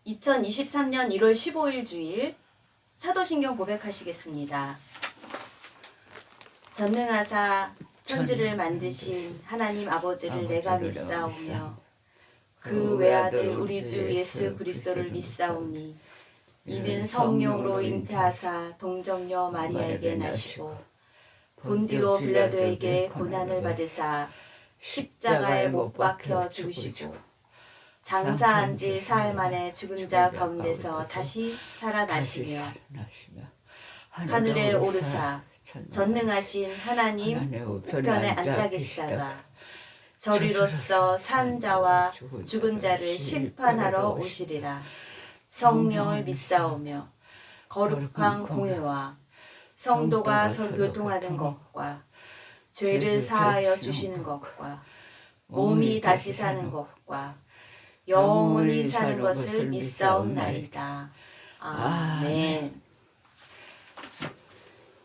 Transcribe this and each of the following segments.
2023년 1월 15일 주일 사도신경 고백하시겠습니다. 전능하사 천지를 만드신 하나님 아버지를 내가 믿사오며 그 외아들 우리 주 예수 그리스도를 믿사오니 이는 성령으로 잉태하사 동정녀 마리아에게 나시고 본디오 빌라도에게 고난을 받으사 십자가에 못 박혀 죽으시고 장사한 지 사흘 만에 죽은 자 가운데서 다시 살아나시며 하늘에 오르사 전능하신 하나님 우편에 앉아 계시다가 저리로서 산 자와 죽은 자를 심판하러 오시리라. 성령을 믿사오며 거룩한 공회와 성도가 교통하는 것과 죄를 사하여 주시는 것과 몸이 다시 사는 것과 영원히 사는 것을 믿사옵나이다. 아멘.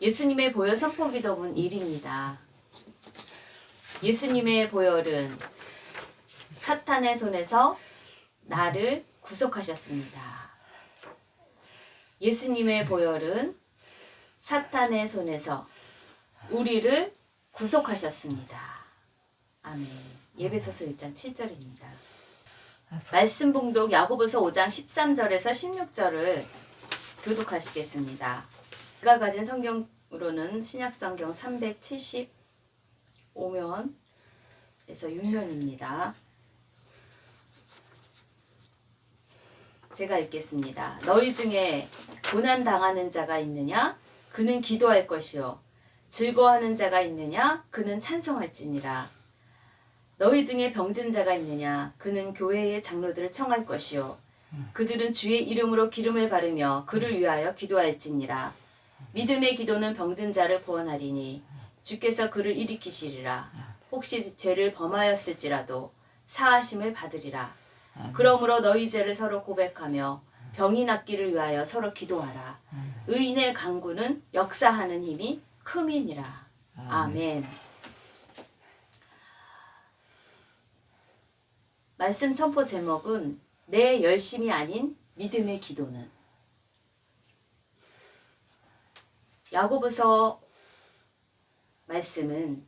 예수님의 보혈 선포 기도문 1입니다. 예수님의 보혈은 사탄의 손에서 나를 구속하셨습니다. 예수님의 보혈은 사탄의 손에서 우리를 구속하셨습니다. 아멘. 예배소서 1장 7절입니다. 말씀 봉독 야고보서 5장 13절에서 16절을 교독하시겠습니다. 제가 가진 성경으로는 신약성경 375면에서 6면입니다. 제가 읽겠습니다. 너희 중에 고난 당하는 자가 있느냐? 그는 기도할 것이요. 즐거워하는 자가 있느냐? 그는 찬송할지니라. 너희 중에 병든 자가 있느냐? 그는 교회의 장로들을 청할 것이요. 그들은 주의 이름으로 기름을 바르며 그를 위하여 기도할지니라. 믿음의 기도는 병든 자를 구원하리니 주께서 그를 일으키시리라. 혹시 죄를 범하였을지라도 사하심을 받으리라. 그러므로 너희 죄를 서로 고백하며 병이 낫기를 위하여 서로 기도하라. 의인의 간구는 역사하는 힘이 큼이니라. 아멘. 말씀 선포 제목은 내 열심이 아닌 믿음의 기도는. 야고보서 말씀은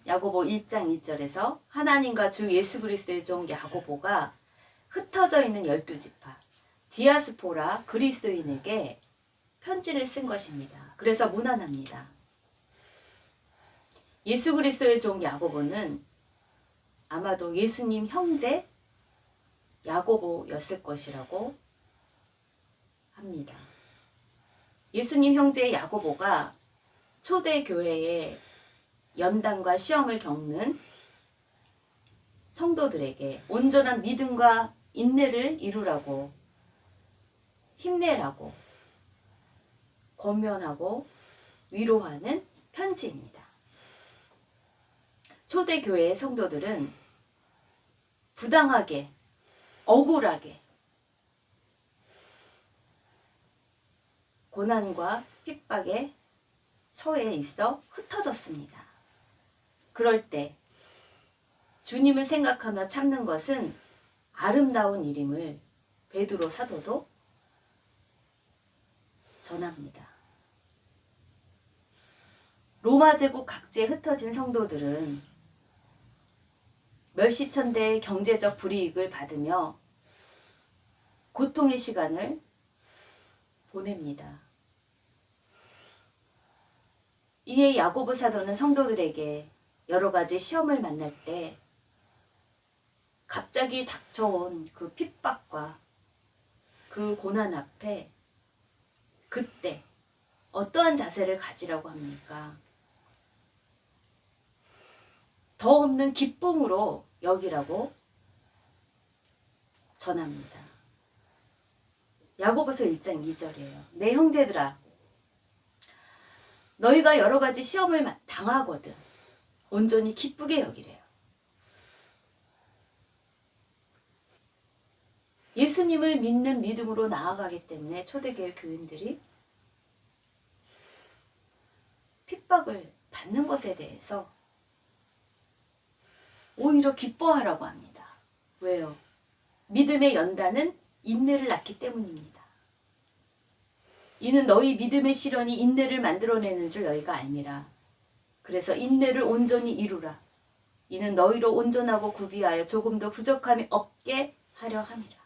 야고보 1장 2절에서 하나님과 주 예수 그리스도의 종 야고보가 흩어져 있는 12지파 디아스포라 그리스도인에게 편지를 쓴 것입니다. 그래서 무난합니다. 예수 그리스도의 종 야고보는 아마도 예수님 형제 야고보였을 것이라고 합니다. 예수님 형제 야고보가 초대교회의 연단과 시험을 겪는 성도들에게 온전한 믿음과 인내를 이루라고 힘내라고 권면하고 위로하는 편지입니다. 초대교회의 성도들은 부당하게 억울하게 고난과 핍박에 처해 있어 흩어졌습니다. 그럴 때 주님을 생각하며 참는 것은 아름다운 일임을 베드로 사도도 전합니다. 로마 제국 각지에 흩어진 성도들은 멸시천대의 경제적 불이익을 받으며 고통의 시간을 보냅니다. 이에 야고보 사도는 성도들에게 여러 가지 시험을 만날 때 갑자기 닥쳐온 그 핍박과 그 고난 앞에 그때 어떠한 자세를 가지라고 합니까? 더 없는 기쁨으로 여기라고 전합니다. 야고보서 1장 2절이에요. 내 형제들아, 너희가 여러 가지 시험을 당하거든 온전히 기쁘게 여기래요. 예수님을 믿는 믿음으로 나아가기 때문에 초대교회 교인들이 핍박을 받는 것에 대해서 오히려 기뻐하라고 합니다. 왜요? 믿음의 연단은 인내를 낳기 때문입니다. 이는 너희 믿음의 시련이 인내를 만들어내는 줄 너희가 알미라. 그래서 인내를 온전히 이루라. 이는 너희로 온전하고 구비하여 조금도 부족함이 없게 하려 함이라.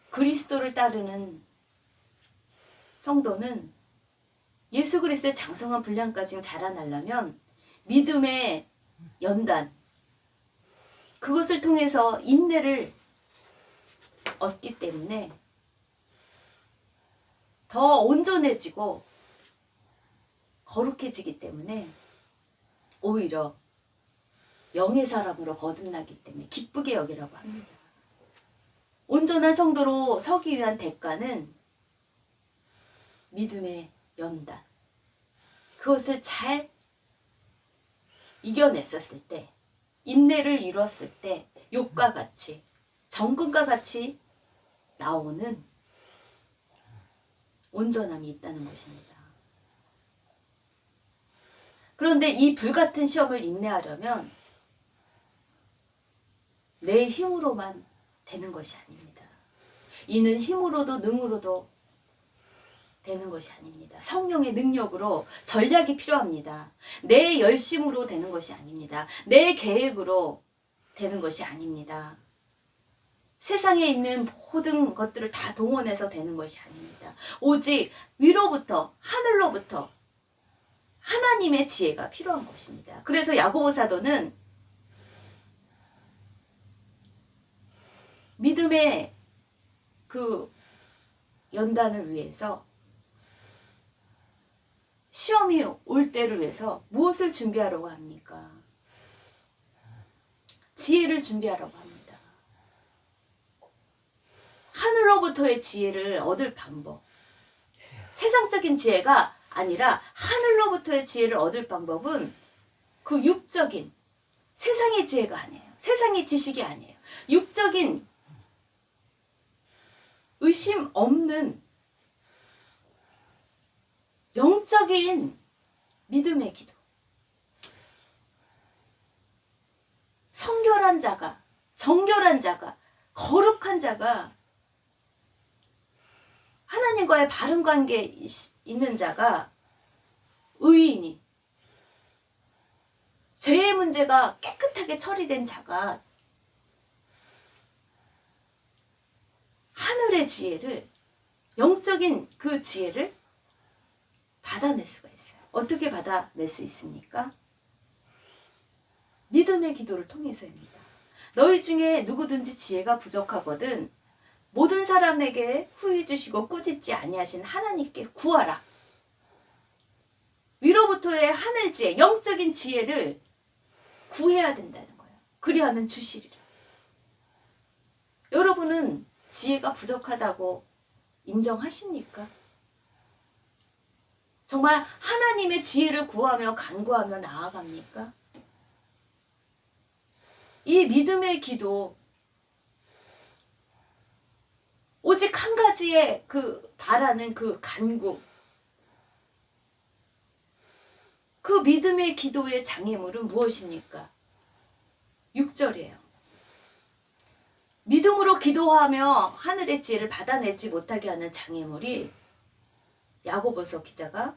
그리스도를 따르는 성도는 예수 그리스도의 장성한 분량까지 자라나려면 믿음의 연단, 그것을 통해서 인내를 얻기 때문에 더 온전해지고 거룩해지기 때문에 오히려 영의 사람으로 거듭나기 때문에 기쁘게 여기라고 합니다. 온전한 성도로 서기 위한 대가는 믿음의 연단, 그것을 잘 이겨냈었을 때, 인내를 이뤘을 때 욥과 같이, 정금과 같이 나오는 온전함이 있다는 것입니다. 그런데 이 불같은 시험을 인내하려면 내 힘으로만 되는 것이 아닙니다. 이는 힘으로도 능으로도 되는 것이 아닙니다. 성령의 능력으로 전략이 필요합니다. 내 열심으로 되는 것이 아닙니다. 내 계획으로 되는 것이 아닙니다. 세상에 있는 모든 것들을 다 동원해서 되는 것이 아닙니다. 오직 위로부터, 하늘로부터 하나님의 지혜가 필요한 것입니다. 그래서 야고보 사도는 믿음의 그 연단을 위해서, 시험이 올 때를 위해서 무엇을 준비하라고 합니까? 지혜를 준비하라고 합니다. 하늘로부터의 지혜를 얻을 방법, 세상적인 지혜가 아니라 하늘로부터의 지혜를 얻을 방법은 그 육적인 세상의 지혜가 아니에요. 세상의 지식이 아니에요. 육적인 의심 없는 영적인 믿음의 기도. 성결한 자가, 정결한 자가, 거룩한 자가, 하나님과의 바른 관계 있는 자가, 의인이, 죄의 문제가 깨끗하게 처리된 자가 하늘의 지혜를, 영적인 그 지혜를 받아낼 수가 있어요. 어떻게 받아낼 수 있습니까? 믿음의 기도를 통해서입니다. 너희 중에 누구든지 지혜가 부족하거든 모든 사람에게 후히 주시고 꾸짖지 아니하신 하나님께 구하라. 위로부터의 하늘 지혜, 영적인 지혜를 구해야 된다는 거예요. 그리하면 주시리라. 여러분은 지혜가 부족하다고 인정하십니까? 정말 하나님의 지혜를 구하며 간구하며 나아갑니까? 이 믿음의 기도, 오직 한 가지의 그 바라는 그 간구, 그 믿음의 기도의 장애물은 무엇입니까? 6절이에요. 믿음으로 기도하며 하늘의 지혜를 받아내지 못하게 하는 장애물이, 야고보서 기자가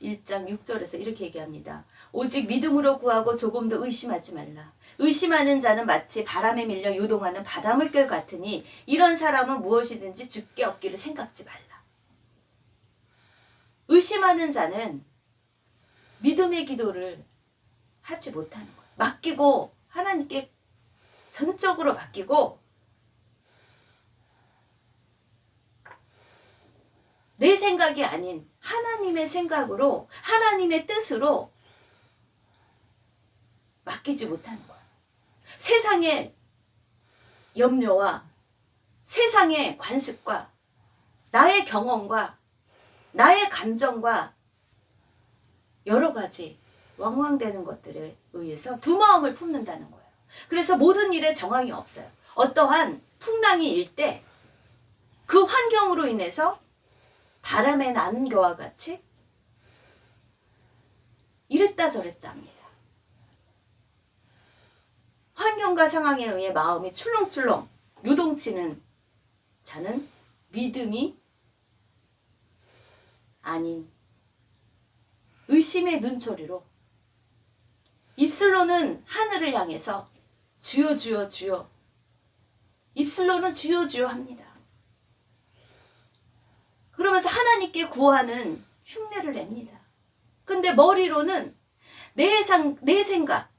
1장 6절에서 이렇게 얘기합니다. 오직 믿음으로 구하고 조금도 의심하지 말라. 의심하는 자는 마치 바람에 밀려 요동하는 바닷물결 같으니 이런 사람은 무엇이든지 죽게 얻기를 생각지 말라. 의심하는 자는 믿음의 기도를 하지 못하는 거예요. 맡기고, 하나님께 전적으로 맡기고, 내 생각이 아닌 하나님의 생각으로, 하나님의 뜻으로 맡기지 못하는 거예요. 세상의 염려와 세상의 관습과 나의 경험과 나의 감정과 여러 가지 왕왕되는 것들에 의해서 두 마음을 품는다는 거예요. 그래서 모든 일에 정황이 없어요. 어떠한 풍랑이 일 때 그 환경으로 인해서 바람에 나는 겨와 같이 이랬다 저랬다 합니다. 환경과 상황에 의해 마음이 출렁출렁 요동치는 자는 믿음이 아닌 의심의 눈초리로 입술로는 하늘을 향해서 주여 주여 주여, 입술로는 주여 주여 합니다. 그러면서 하나님께 구하는 흉내를 냅니다. 근데 머리로는 내 생각,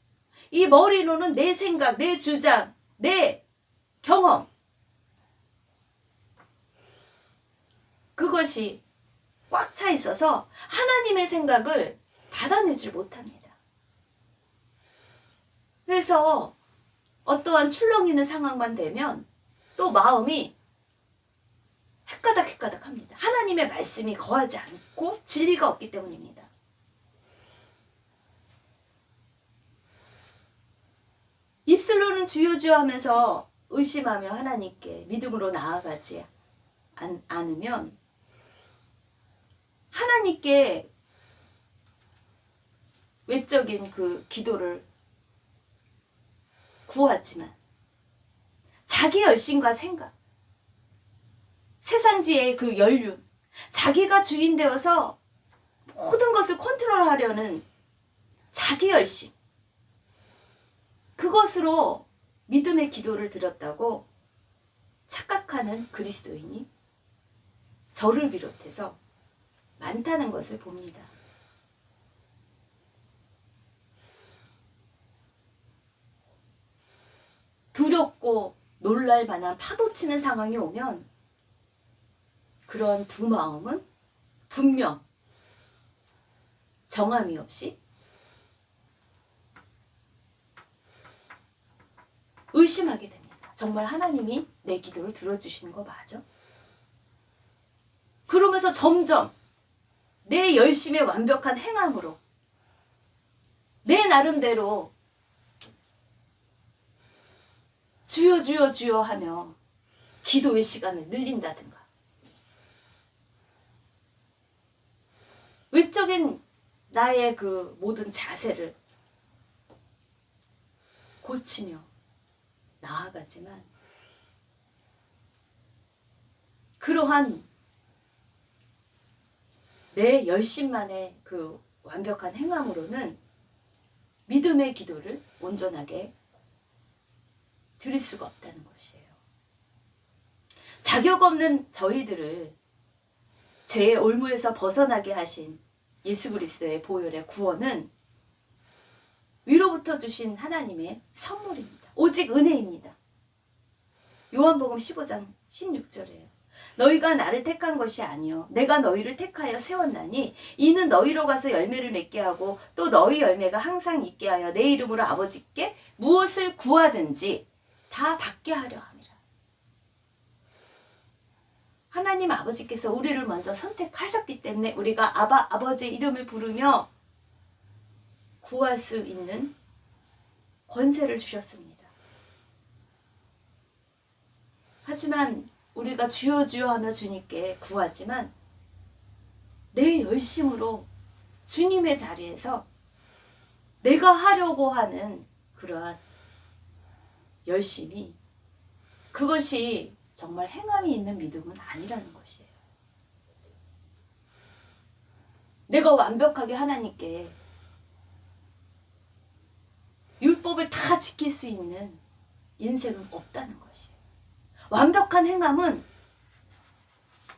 이 머리로는 내 생각, 내 주장, 내 경험, 그것이 꽉 차 있어서 하나님의 생각을 받아내질 못합니다. 그래서 어떠한 출렁이는 상황만 되면 또 마음이 헷가닥 합니다. 하나님의 말씀이 거하지 않고 진리가 없기 때문입니다. 입술로는 주여 주여 하면서 의심하며 하나님께 믿음으로 나아가지 않으면 하나님께 외적인 그 기도를 구하지만 자기 열심과 생각, 세상지의 그 연륜, 자기가 주인 되어서 모든 것을 컨트롤하려는 자기 열심, 그것으로 믿음의 기도를 드렸다고 착각하는 그리스도인이 저를 비롯해서 많다는 것을 봅니다. 두렵고 놀랄 만한 파도치는 상황이 오면 그런 두 마음은 분명 정함이 없이 의심하게 됩니다. 정말 하나님이 내 기도를 들어주시는 거 맞아? 그러면서 점점 내 열심의 완벽한 행함으로 내 나름대로 주여 주여 주여 하며 기도의 시간을 늘린다든가, 외적인 나의 그 모든 자세를 고치며 나아가지만 그러한 내 열심만의 그 완벽한 행함으로는 믿음의 기도를 온전하게 드릴 수가 없다는 것이에요. 자격 없는 저희들을 죄의 올무에서 벗어나게 하신 예수 그리스도의 보혈의 구원은 위로부터 주신 하나님의 선물입니다. 오직 은혜입니다. 요한복음 15장 16절이에요. 너희가 나를 택한 것이 아니요 내가 너희를 택하여 세웠나니 이는 너희로 가서 열매를 맺게 하고 또 너희 열매가 항상 있게 하여 내 이름으로 아버지께 무엇을 구하든지 다 받게 하려 함이라. 하나님 아버지께서 우리를 먼저 선택하셨기 때문에 우리가 아버지 이름을 부르며 구할 수 있는 권세를 주셨습니다. 하지만 우리가 주여 주여 하며 주님께 구하지만 내 열심으로 주님의 자리에서 내가 하려고 하는 그러한 열심이, 그것이 정말 행함이 있는 믿음은 아니라는 것이에요. 내가 완벽하게 하나님께 율법을 다 지킬 수 있는 인생은 없다는 것이에요. 완벽한 행함은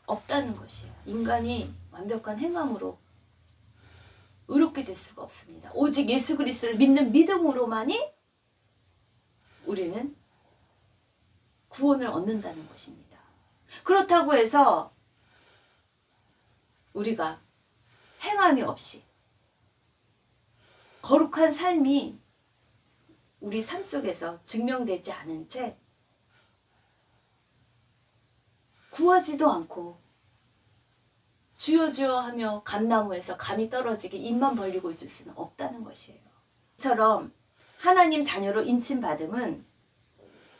없다는 것이에요. 인간이 완벽한 행함으로 의롭게 될 수가 없습니다. 오직 예수 그리스도를 믿는 믿음으로만이 우리는 구원을 얻는다는 것입니다. 그렇다고 해서 우리가 행함이 없이 거룩한 삶이 우리 삶 속에서 증명되지 않은 채 구하지도 않고 주여 주여 하며 감나무에서 감이 떨어지게 입만 벌리고 있을 수는 없다는 것이에요. 처럼 하나님 자녀로 인침받음은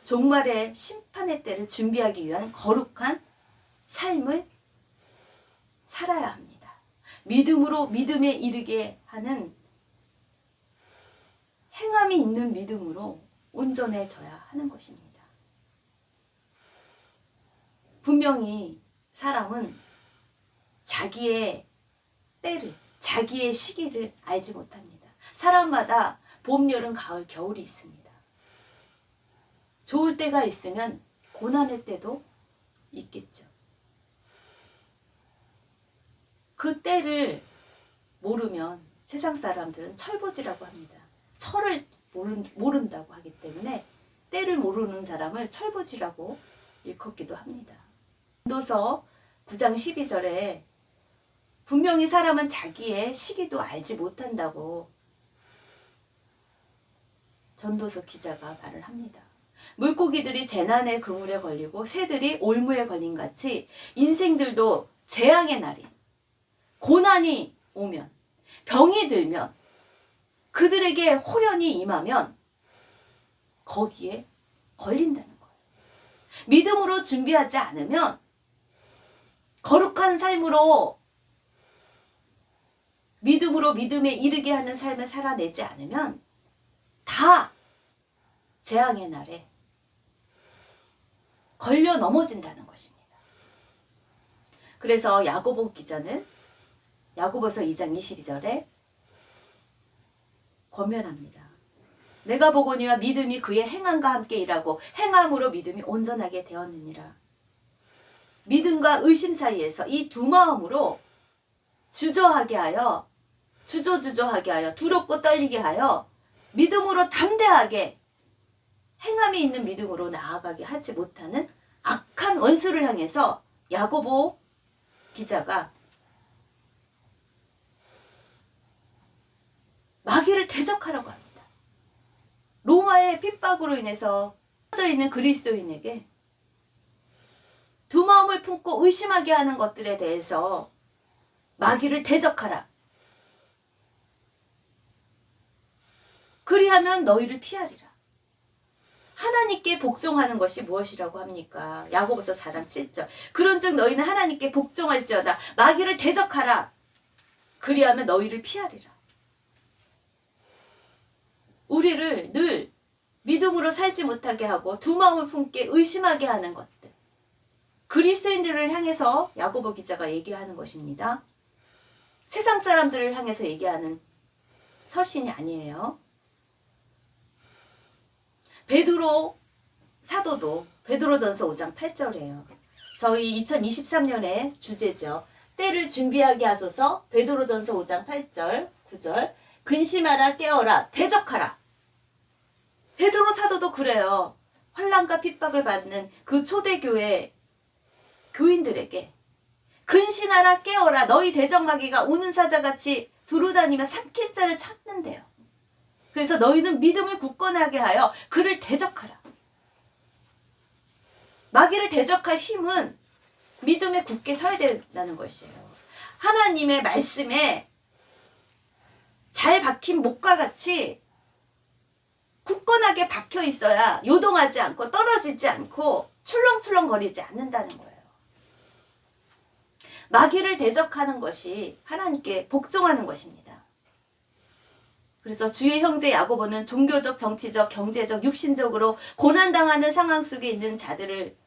종말의 심판의 때를 준비하기 위한 거룩한 삶을 살아야 합니다. 믿음으로 믿음에 이르게 하는 행함이 있는 믿음으로 온전해져야 하는 것입니다. 분명히 사람은 자기의 때를, 자기의 시기를 알지 못합니다. 사람마다 봄, 여름, 가을, 겨울이 있습니다. 좋을 때가 있으면 고난의 때도 있겠죠. 그 때를 모르면 세상 사람들은 철부지라고 합니다. 철을 모른다고 하기 때문에 때를 모르는 사람을 철부지라고 일컫기도 합니다. 전도서 9장 12절에 분명히 사람은 자기의 시기도 알지 못한다고 전도서 기자가 말을 합니다. 물고기들이 재난의 그물에 걸리고 새들이 올무에 걸린 같이 인생들도 재앙의 날이, 고난이 오면, 병이 들면, 그들에게 호련이 임하면 거기에 걸린다는 거예요. 믿음으로 준비하지 않으면, 거룩한 삶으로 믿음으로 믿음에 이르게 하는 삶을 살아내지 않으면 다 재앙의 날에 걸려 넘어진다는 것입니다. 그래서 야고보 기자는 야고보서 2장 22절에 권면합니다. 내가 보거니와 믿음이 그의 행함과 함께 일하고 행함으로 믿음이 온전하게 되었느니라. 믿음과 의심 사이에서 이 두 마음으로 주저하게 하여 두렵고 떨리게 하여 믿음으로 담대하게 행함이 있는 믿음으로 나아가게 하지 못하는 악한 원수를 향해서 야고보 기자가 마귀를 대적하라고 합니다. 로마의 핍박으로 인해서 퍼져 있는 그리스도인에게 두 마음을 품고 의심하게 하는 것들에 대해서 마귀를 대적하라. 그리하면 너희를 피하리라. 하나님께 복종하는 것이 무엇이라고 합니까? 야고보서 4장 7절. 그런즉 너희는 하나님께 복종할지어다. 마귀를 대적하라. 그리하면 너희를 피하리라. 우리를 늘 믿음으로 살지 못하게 하고 두 마음을 품게 의심하게 하는 것들. 그리스도인들을 향해서 야고보 기자가 얘기하는 것입니다. 세상 사람들을 향해서 얘기하는 서신이 아니에요. 베드로 사도도 베드로전서 5장 8절이에요. 저희 2023년의 주제죠. 때를 준비하게 하소서. 베드로전서 5장 8절 9절. 근심하라, 깨어라, 대적하라. 베드로 사도도 그래요. 환난과 핍박을 받는 그 초대교회 교인들에게 근신하라, 깨어라. 너희 대적마귀가 우는 사자같이 두루다니며 삼킬 자를 찾는데요. 그래서 너희는 믿음을 굳건하게 하여 그를 대적하라. 마귀를 대적할 힘은 믿음에 굳게 서야 된다는 것이에요. 하나님의 말씀에 잘 박힌 목과 같이 굳건하게 박혀 있어야 요동하지 않고 떨어지지 않고 출렁출렁거리지 않는다는 거예요. 마귀를 대적하는 것이 하나님께 복종하는 것입니다. 그래서 주의 형제 야고보는 종교적, 정치적, 경제적, 육신적으로 고난당하는 상황 속에 있는 자들을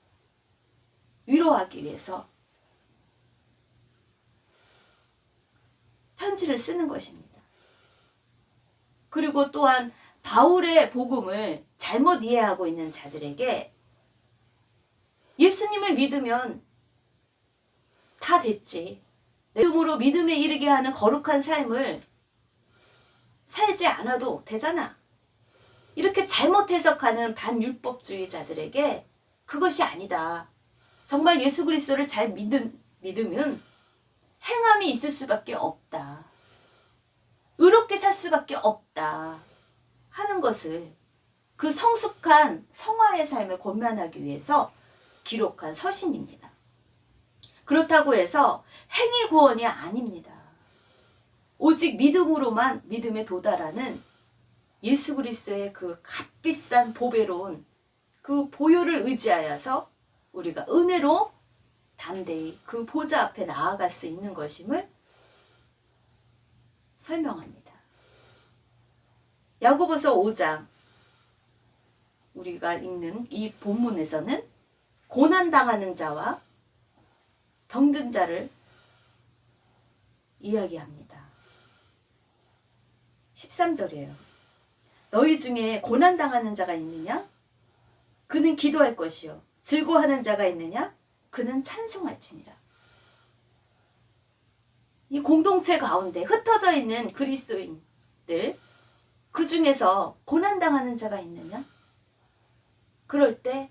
위로하기 위해서 편지를 쓰는 것입니다. 그리고 또한 바울의 복음을 잘못 이해하고 있는 자들에게 예수님을 믿으면 다 됐지. 믿음으로 믿음에 이르게 하는 거룩한 삶을 살지 않아도 되잖아. 이렇게 잘못 해석하는 반율법주의자들에게 그것이 아니다. 정말 예수 그리스도를 잘 믿으면 행함이 있을 수밖에 없다. 의롭게 살 수밖에 없다. 하는 것을 그 성숙한 성화의 삶을 권면하기 위해서 기록한 서신입니다. 그렇다고 해서 행위 구원이 아닙니다. 오직 믿음으로만 믿음에 도달하는 예수 그리스도의 그 값비싼 보배로운 그 보혈을 의지하여서 우리가 은혜로 담대히 그 보좌 앞에 나아갈 수 있는 것임을 설명합니다. 야고보서 5장 우리가 읽는 이 본문에서는 고난당하는 자와 병든 자를 이야기합니다. 13절이에요. 너희 중에 고난당하는 자가 있느냐? 그는 기도할 것이요. 즐거워하는 자가 있느냐? 그는 찬송할지니라. 이 공동체 가운데 흩어져 있는 그리스도인들, 그 중에서 고난당하는 자가 있느냐? 그럴 때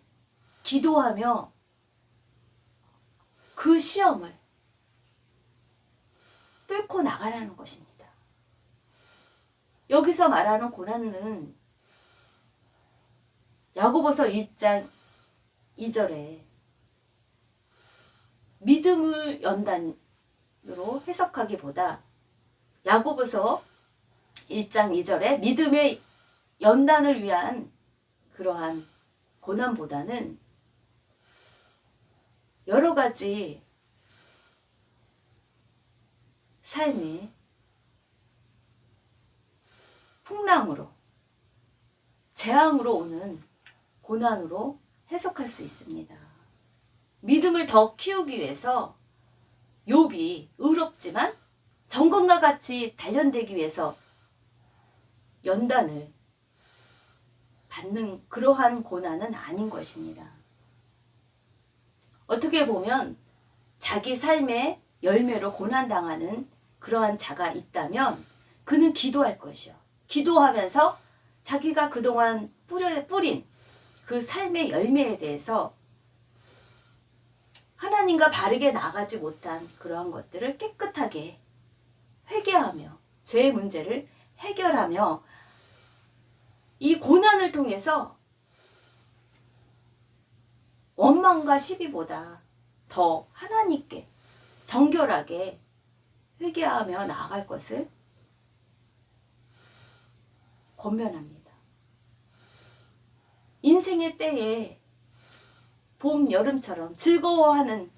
기도하며 그 시험을 뚫고 나가라는 것입니다. 여기서 말하는 고난은 야고보서 1장 2절에 믿음을 연단으로 해석하기보다 야고보서 1장 2절에 믿음의 연단을 위한 그러한 고난보다는 여러 가지 삶의 풍랑으로, 재앙으로 오는 고난으로 해석할 수 있습니다. 믿음을 더 키우기 위해서 욥이 의롭지만 정금과 같이 단련되기 위해서 연단을 받는 그러한 고난은 아닌 것입니다. 어떻게 보면 자기 삶의 열매로 고난당하는 그러한 자가 있다면 그는 기도할 것이요. 기도하면서 자기가 그동안 뿌린 그 삶의 열매에 대해서 하나님과 바르게 나가지 못한 그러한 것들을 깨끗하게 회개하며 죄의 문제를 해결하며 이 고난을 통해서 원망과 시비보다 더 하나님께 정결하게 회개하며 나아갈 것을 권면합니다. 인생의 때에 봄, 여름처럼 즐거워하는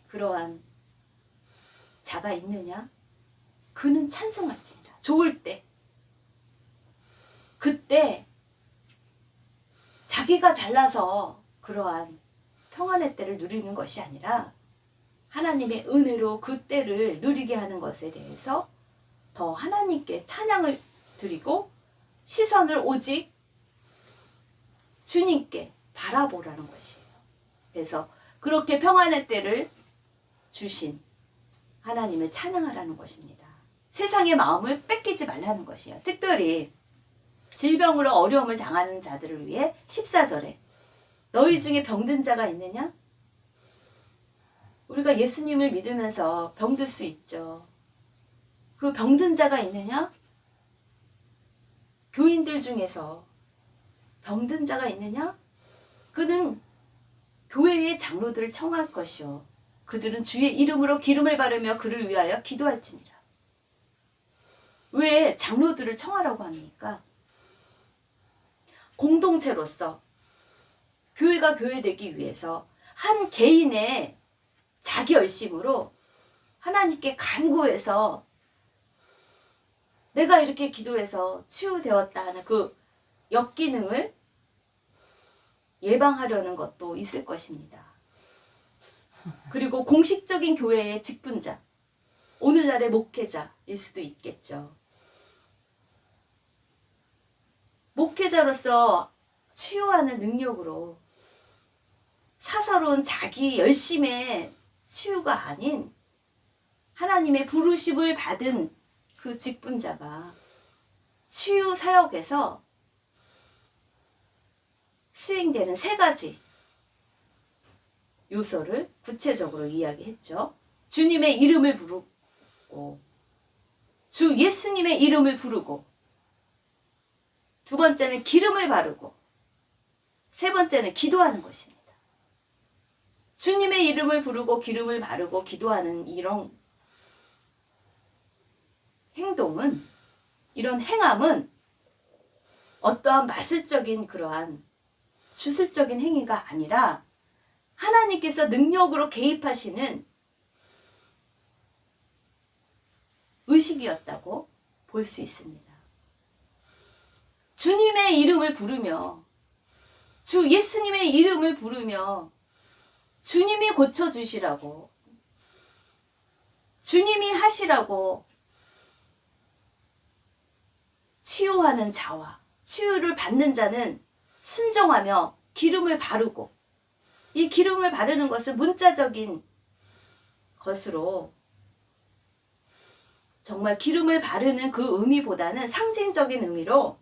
그러한 자가 있느냐? 그는 찬송할지니라. 좋을 때, 그때 자기가 잘나서 그러한 평안의 때를 누리는 것이 아니라 하나님의 은혜로 그 때를 누리게 하는 것에 대해서 더 하나님께 찬양을 드리고 시선을 오직 주님께 바라보라는 것이에요. 그래서 그렇게 평안의 때를 주신 하나님을 찬양하라는 것입니다. 세상의 마음을 뺏기지 말라는 것이에요. 특별히 질병으로 어려움을 당하는 자들을 위해 14절에 너희 중에 병든 자가 있느냐? 우리가 예수님을 믿으면서 병들 수 있죠. 그 병든 자가 있느냐? 교인들 중에서 병든 자가 있느냐? 그는 교회의 장로들을 청할 것이요. 그들은 주의 이름으로 기름을 바르며 그를 위하여 기도할지니라. 왜 장로들을 청하라고 합니까? 공동체로서 교회가 교회되기 위해서 한 개인의 자기 열심으로 하나님께 간구해서 내가 이렇게 기도해서 치유되었다 하는 그 역기능을 예방하려는 것도 있을 것입니다. 그리고 공식적인 교회의 직분자, 오늘날의 목회자일 수도 있겠죠. 목회자로서 치유하는 능력으로 사사로운 자기 열심의 치유가 아닌 하나님의 부르심을 받은 그 직분자가 치유 사역에서 수행되는 세 가지 요소를 구체적으로 이야기했죠. 주님의 이름을 부르고, 주 예수님의 이름을 부르고, 두 번째는 기름을 바르고, 세 번째는 기도하는 것입니다. 주님의 이름을 부르고 기름을 바르고 기도하는 이런 행동은, 이런 행함은 어떠한 마술적인 그러한 주술적인 행위가 아니라 하나님께서 능력으로 개입하시는 의식이었다고 볼 수 있습니다. 주님의 이름을 부르며 주 예수님의 이름을 부르며 주님이 고쳐주시라고, 주님이 하시라고 치유하는 자와 치유를 받는 자는 순종하며 기름을 바르고, 이 기름을 바르는 것은 문자적인 것으로 정말 기름을 바르는 그 의미보다는 상징적인 의미로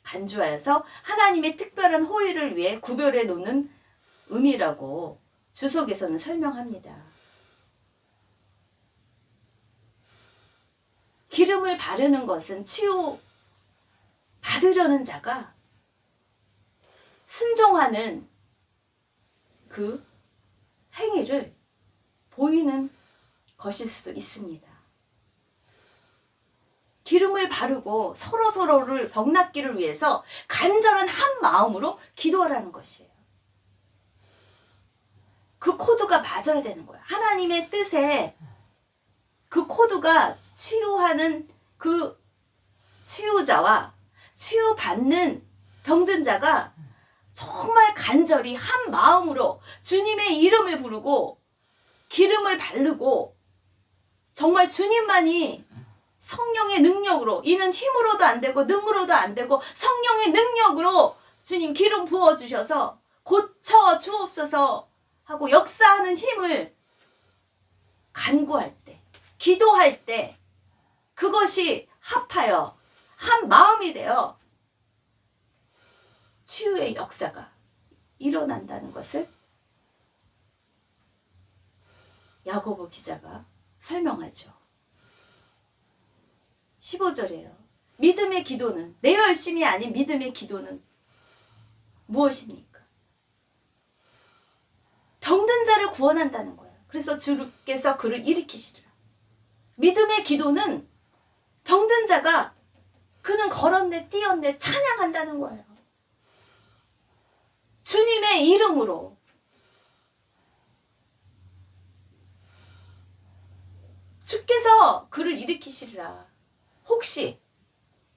간주하여서 하나님의 특별한 호의를 위해 구별해 놓는 의미라고 주석에서는 설명합니다. 기름을 바르는 것은 치유 받으려는 자가 순종하는 그 행위를 보이는 것일 수도 있습니다. 기름을 바르고 서로서로를 병낫기를 위해서 간절한 한 마음으로 기도하라는 것이에요. 그 코드가 맞아야 되는 거야. 하나님의 뜻에 그 코드가 치유하는 그 치유자와 치유받는 병든 자가 정말 간절히 한 마음으로 주님의 이름을 부르고 기름을 바르고, 정말 주님만이 성령의 능력으로, 이는 힘으로도 안 되고 능으로도 안 되고 성령의 능력으로 주님 기름 부어주셔서 고쳐 주옵소서 하고 역사하는 힘을 간구할 때, 기도할 때 그것이 합하여 한 마음이 되어 치유의 역사가 일어난다는 것을 야고보 기자가 설명하죠. 15절이에요. 믿음의 기도는, 내 열심이 아닌 믿음의 기도는 무엇입니까? 병든 자를 구원한다는 거예요. 그래서 주께서 그를 일으키시리라. 믿음의 기도는 병든 자가 그는 걸었네 뛰었네 찬양한다는 거예요. 주님의 이름으로 주께서 그를 일으키시리라. 혹시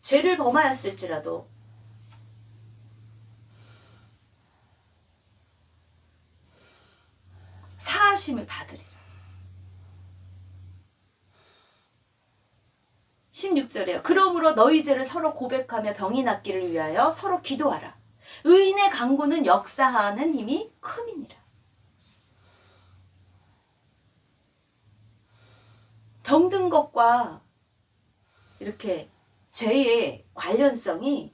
죄를 범하였을지라도 사하심을 받으리라. 16절에요. 그러므로 너희 죄를 서로 고백하며 병이 낫기를 위하여 서로 기도하라. 의인의 간구는 역사하는 힘이 큼이니라. 병든 것과 이렇게 죄의 관련성이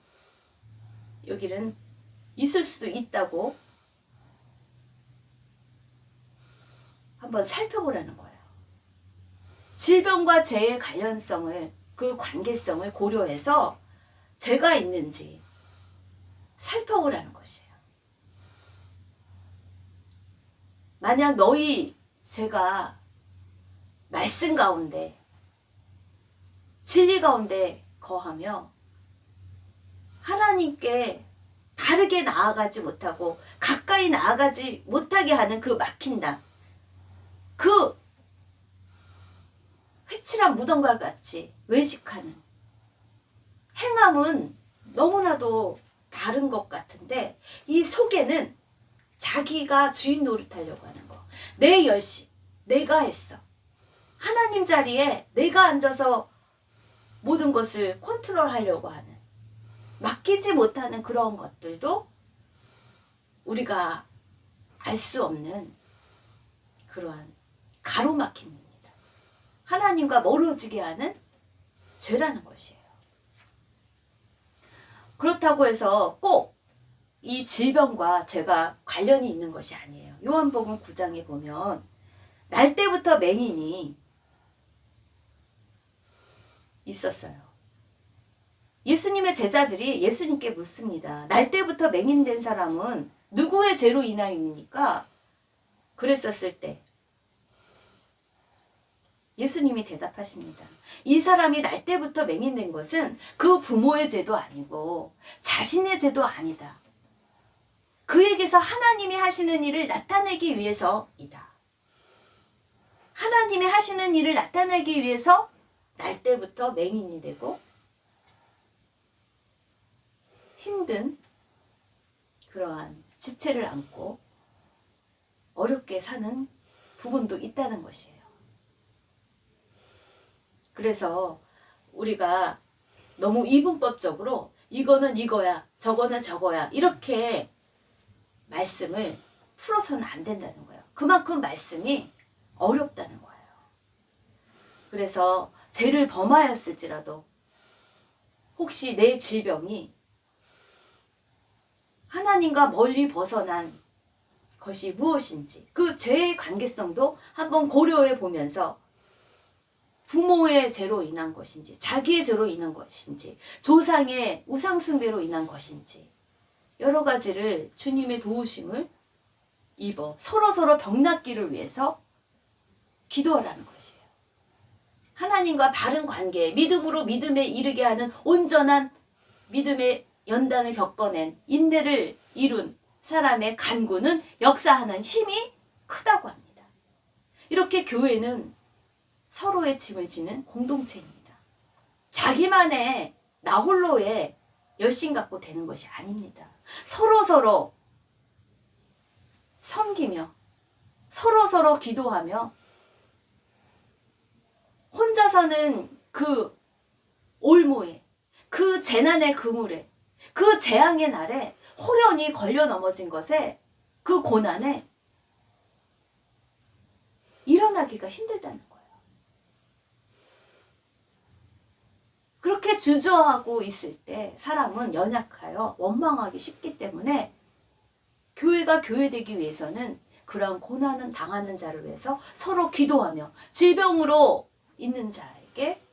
여기는 있을 수도 있다고 한번 살펴보라는 거예요. 질병과 죄의 관련성을, 그 관계성을 고려해서 죄가 있는지 살펴보라는 것이에요. 만약 너희 죄가 말씀 가운데, 진리 가운데 거하며 하나님께 바르게 나아가지 못하고 가까이 나아가지 못하게 하는 그 막힌다, 그 회칠한 무덤과 같이 외식하는 행함은 너무나도 다른 것 같은데, 이 속에는 자기가 주인 노릇하려고 하는 거, 내 열심, 내가 했어, 하나님 자리에 내가 앉아서 모든 것을 컨트롤하려고 하는, 맡기지 못하는 그런 것들도 우리가 알 수 없는 그러한 가로막힘입니다. 하나님과 멀어지게 하는 죄라는 것이에요. 그렇다고 해서 꼭 이 질병과 죄가 관련이 있는 것이 아니에요. 요한복음 9장에 보면 날 때부터 맹인이 있었어요. 예수님의 제자들이 예수님께 묻습니다. 날 때부터 맹인된 사람은 누구의 죄로 인하여입니까? 그랬었을 때 예수님이 대답하십니다. 이 사람이 날 때부터 맹인된 것은 그 부모의 죄도 아니고 자신의 죄도 아니다. 그에게서 하나님이 하시는 일을 나타내기 위해서이다. 하나님이 하시는 일을 나타내기 위해서 날 때부터 맹인이 되고 힘든 그러한 지체를 안고 어렵게 사는 부분도 있다는 것이에요. 그래서 우리가 너무 이분법적으로 이거는 이거야, 저거는 저거야 이렇게 말씀을 풀어서는 안 된다는 거예요. 그만큼 말씀이 어렵다는 거예요. 그래서 죄를 범하였을지라도 혹시 내 질병이 하나님과 멀리 벗어난 것이 무엇인지 그 죄의 관계성도 한번 고려해 보면서 부모의 죄로 인한 것인지 자기의 죄로 인한 것인지 조상의 우상숭배로 인한 것인지 여러 가지를 주님의 도우심을 입어 서로서로 병낫기를 위해서 기도하라는 것이에요. 하나님과 바른 관계, 믿음으로 믿음에 이르게 하는 온전한 믿음의 연단을 겪어낸 인내를 이룬 사람의 간구는 역사하는 힘이 크다고 합니다. 이렇게 교회는 서로의 짐을 지는 공동체입니다. 자기만의 나 홀로의 열심 갖고 되는 것이 아닙니다. 서로서로 섬기며 서로서로 기도하며 혼자서는 그 올무에 그 재난의 그물에 그 재앙의 날에 호련히 걸려 넘어진 것에 그 고난에 일어나기가 힘들다는 거예요. 그렇게 주저하고 있을 때 사람은 연약하여 원망하기 쉽기 때문에 교회가 교회되기 위해서는 그러한 고난은 당하는 자를 위해서 서로 기도하며 질병으로 있는 자에게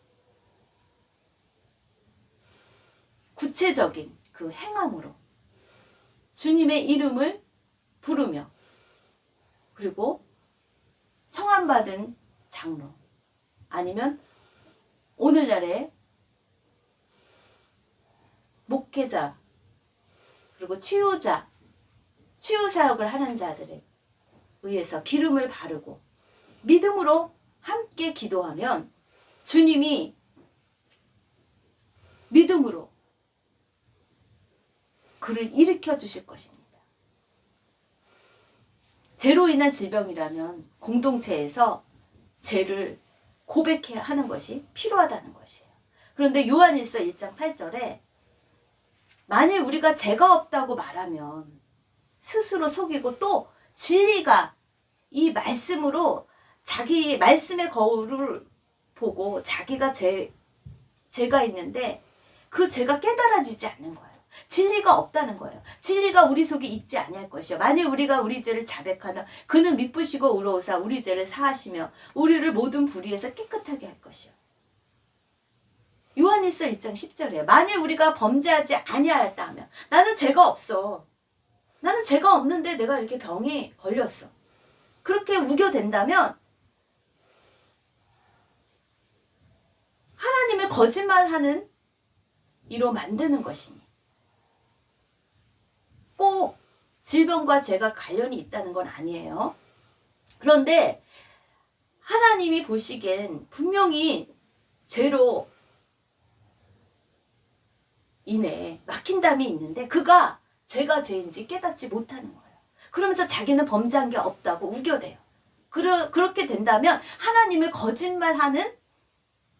구체적인 그 행함으로 주님의 이름을 부르며 그리고 청함받은 장로 아니면 오늘날의 목회자 그리고 치유자 치유사역을 하는 자들에 의해서 기름을 바르고 믿음으로 함께 기도하면 주님이 믿음으로 그를 일으켜 주실 것입니다. 죄로 인한 질병이라면 공동체에서 죄를 고백해야 하는 것이 필요하다는 것이에요. 그런데 요한일서 1장 8절에 만일 우리가 죄가 없다고 말하면 스스로 속이고 또 진리가 이 말씀으로 자기 말씀의 거울을 보고 자기가 죄가 있는데 그 죄가 깨달아지지 않는 거예요. 진리가 없다는 거예요. 진리가 우리 속에 있지 아니할 것이요. 만일 우리가 우리 죄를 자백하면 그는 미쁘시고 의로우사 우리 죄를 사하시며 우리를 모든 불의에서 깨끗하게 할 것이요. 요한일서 1장 10절이에요. 만일 우리가 범죄하지 아니하였다 하면 나는 죄가 없어. 나는 죄가 없는데 내가 이렇게 병이 걸렸어. 그렇게 우겨댄다면 하나님을 거짓말하는 이로 만드는 것이니 꼭 질병과 죄가 관련이 있다는 건 아니에요. 그런데 하나님이 보시기엔 분명히 죄로 인해 막힌 담이 있는데 그가 죄가 죄인지 깨닫지 못하는 거예요. 그러면서 자기는 범죄한 게 없다고 우겨대요. 그렇게 된다면 하나님을 거짓말하는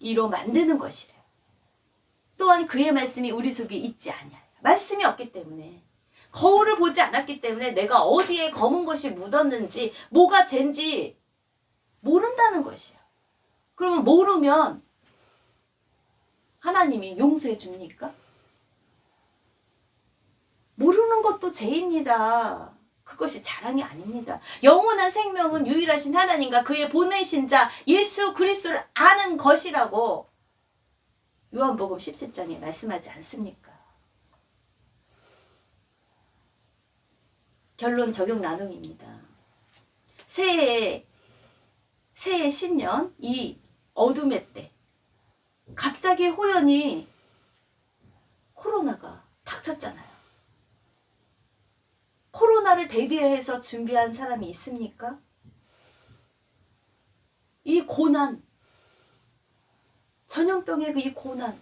이로 만드는 것이래요. 또한 그의 말씀이 우리 속에 있지 아니하여. 말씀이 없기 때문에 거울을 보지 않았기 때문에 내가 어디에 검은 것이 묻었는지 뭐가 죄인지 모른다는 것이에요. 그러면 모르면 하나님이 용서해 줍니까? 모르는 것도 죄입니다. 그것이 자랑이 아닙니다. 영원한 생명은 유일하신 하나님과 그의 보내신 자 예수 그리스도를 아는 것이라고 요한복음 17장에 말씀하지 않습니까? 결론 적용 나눔입니다. 새해 신년 이 어둠의 때 갑자기 호련히 코로나가 닥쳤잖아요. 코로나를 대비해서 준비한 사람이 있습니까? 이 고난, 전염병의 이 고난,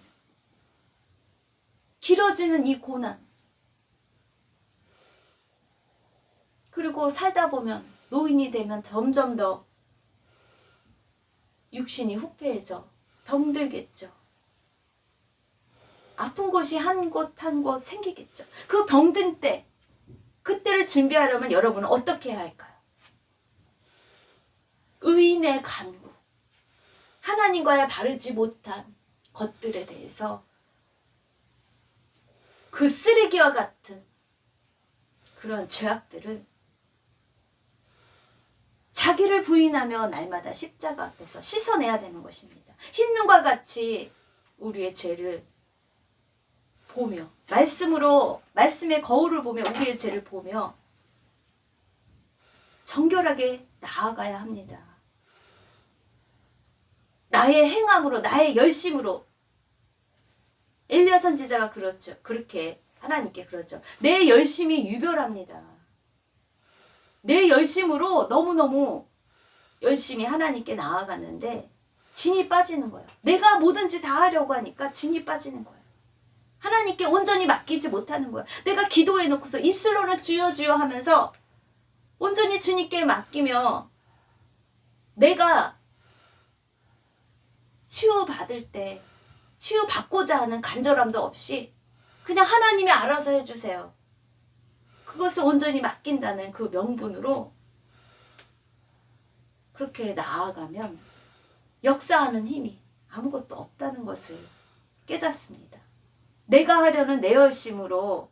길어지는 이 고난, 그리고 살다 보면 노인이 되면 점점 더 육신이 후패해져 병들겠죠. 아픈 곳이 한 곳 한 곳 생기겠죠. 그 병든 때, 그때를 준비하려면 여러분은 어떻게 해야 할까요? 의인의 간구, 하나님과의 바르지 못한 것들에 대해서 그 쓰레기와 같은 그런 죄악들을 자기를 부인하며 날마다 십자가 앞에서 씻어내야 되는 것입니다. 흰눈과 같이 우리의 죄를 보며, 말씀의 거울을 보며 우리의 죄를 보며 정결하게 나아가야 합니다. 나의 행함으로, 나의 열심으로. 엘리야 선지자가 그렇죠. 그렇게 하나님께 그렇죠. 내 열심이 유별합니다. 내 열심으로 너무너무 열심히 하나님께 나아가는데 진이 빠지는 거예요. 내가 뭐든지 다 하려고 하니까 진이 빠지는 거예요. 하나님께 온전히 맡기지 못하는 거예요. 내가 기도해놓고서 입술로는 주여 주여 하면서 온전히 주님께 맡기며 내가 치유받을 때 치유받고자 하는 간절함도 없이 그냥 하나님이 알아서 해주세요. 그것을 온전히 맡긴다는 그 명분으로 그렇게 나아가면 역사하는 힘이 아무것도 없다는 것을 깨닫습니다. 내가 하려는 내 열심으로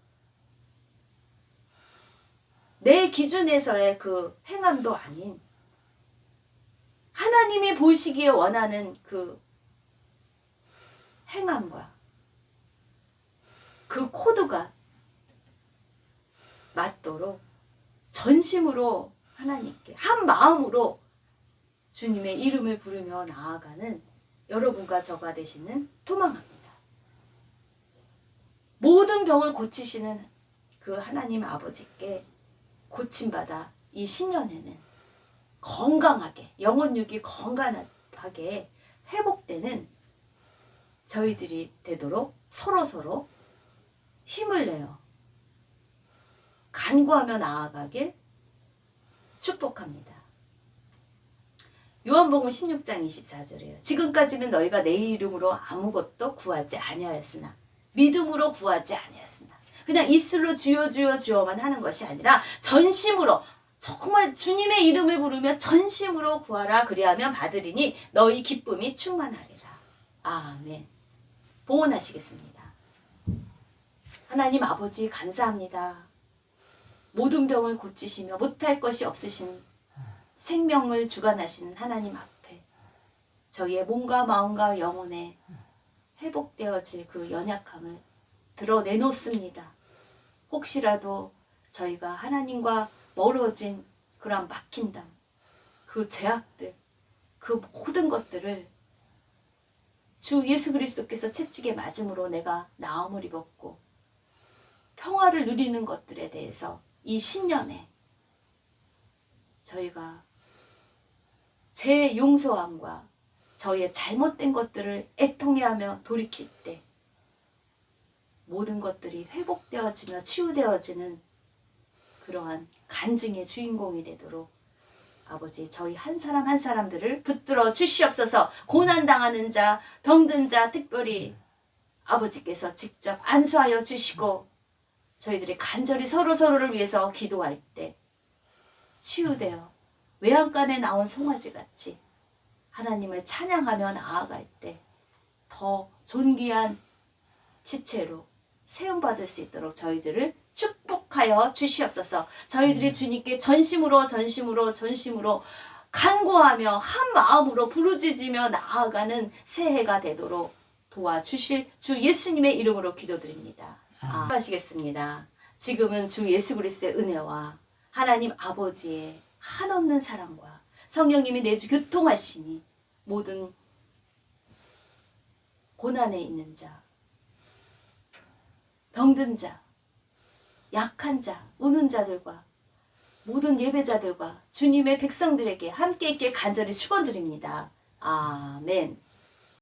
내 기준에서의 그 행함도 아닌 하나님이 보시기에 원하는 그 행함과 그 코드가 맞도록 전심으로 하나님께 한 마음으로 주님의 이름을 부르며 나아가는 여러분과 저가 되시는 소망합니다. 모든 병을 고치시는 그 하나님 아버지께 고침받아 이 신년에는 건강하게, 영혼육이 건강하게 회복되는 저희들이 되도록 서로서로 힘을 내어 간구하며 나아가길 축복합니다. 요한복음 16장 24절이에요. 지금까지는 너희가 내 이름으로 아무것도 구하지 아니하였으나 믿음으로 구하지 아니하였으나 그냥 입술로 주여 주여 주여만 하는 것이 아니라 전심으로 정말 주님의 이름을 부르며 전심으로 구하라. 그리하면 받으리니 너희 기쁨이 충만하리라. 아멘. 봉헌하시겠습니다. 하나님 아버지 감사합니다. 모든 병을 고치시며 못할 것이 없으신 생명을 주관하시는 하나님 앞에 저희의 몸과 마음과 영혼에 회복되어질 그 연약함을 드러내놓습니다. 혹시라도 저희가 하나님과 멀어진 그런 막힌담, 그 죄악들, 그 모든 것들을 주 예수 그리스도께서 채찍에 맞음으로 내가 나음을 입었고 평화를 누리는 것들에 대해서 이 신년에 저희가 제 용서함과 저희의 잘못된 것들을 애통해하며 돌이킬 때 모든 것들이 회복되어지며 치유되어지는 그러한 간증의 주인공이 되도록 아버지 저희 한 사람 한 사람들을 붙들어 주시옵소서. 고난당하는 자, 병든 자 특별히 아버지께서 직접 안수하여 주시고 저희들이 간절히 서로서로를 위해서 기도할 때 치유되어 외양간에 나온 송아지같이 하나님을 찬양하며 나아갈 때 더 존귀한 지체로 세움받을 수 있도록 저희들을 축복하여 주시옵소서. 저희들이 주님께 전심으로 간구하며 한 마음으로 부르짖으며 나아가는 새해가 되도록 도와주실 주 예수님의 이름으로 기도드립니다. 하시겠습니다. 지금은 주 예수 그리스도의 은혜와 하나님 아버지의 한없는 사랑과 성령님이 내주 교통하시니 모든 고난에 있는 자, 병든 자, 약한 자, 우는 자들과 모든 예배자들과 주님의 백성들에게 함께 있게 간절히 축원드립니다. 아멘.